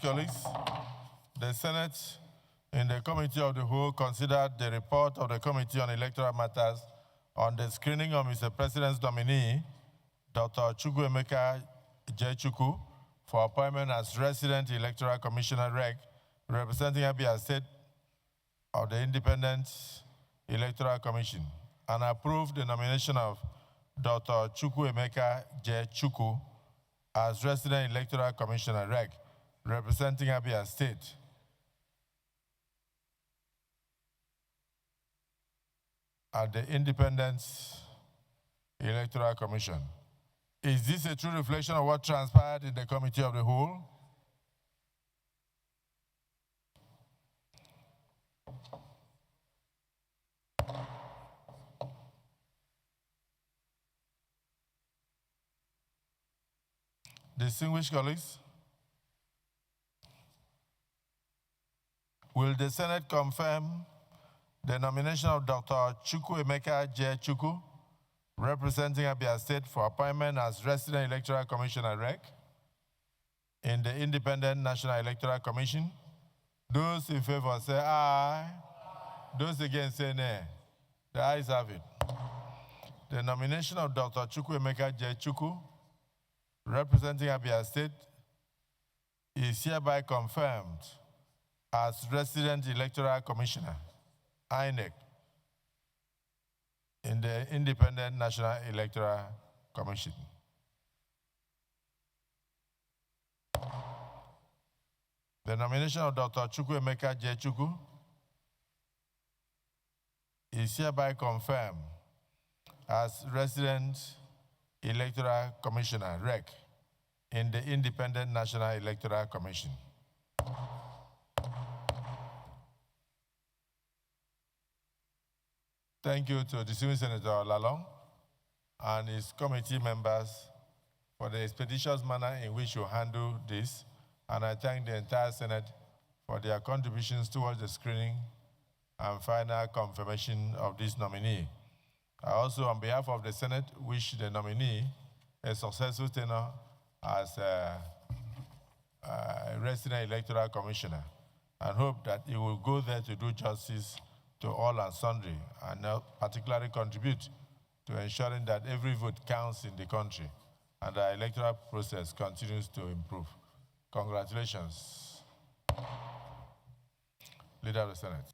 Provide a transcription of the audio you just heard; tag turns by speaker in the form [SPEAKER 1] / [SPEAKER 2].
[SPEAKER 1] Distinguished colleagues, the Senate, in the Committee of the Whole, considered the report of the Committee on Electoral Matters on the screening of Mr. President's nominee, Dr. Chukwuemeka Chukwu, for appointment as Resident Electoral Commissioner Reg, representing Abia State of the Independent Electoral Commission, and approved the nomination of Dr. Chukwuemeka Chukwu as Resident Electoral Commissioner Reg, representing Abia State. At the Independent Electoral Commission. Is this a true reflection of what transpired in the Committee of the Whole? Distinguished colleagues, will the Senate confirm the nomination of Dr. Chukwuemeka Chukwu, representing Abia State, for appointment as Resident Electoral Commissioner Reg in the Independent National Electoral Commission? Those in favor say aye. Those against say nay. The ayes have it. The nomination of Dr. Chukwuemeka Chukwu, representing Abia State, is hereby confirmed as Resident Electoral Commissioner, INEC, in the Independent National Electoral Commission. The nomination of Dr. Chukwuemeka Chukwu is hereby confirmed as Resident Electoral Commissioner, REC, in the Independent National Electoral Commission. Thank you to distinguished Senator Lalong and his committee members for the expeditious manner in which you handle this, and I thank the entire Senate for their contributions towards the screening and final confirmation of this nominee. I also, on behalf of the Senate, wish the nominee a successful tenure as a Resident Electoral Commissioner, and hope that he will go there to do justice to all and sundry, and particularly contribute to ensuring that every vote counts in the country and the electoral process continues to improve. Congratulations, Leader of the Senate.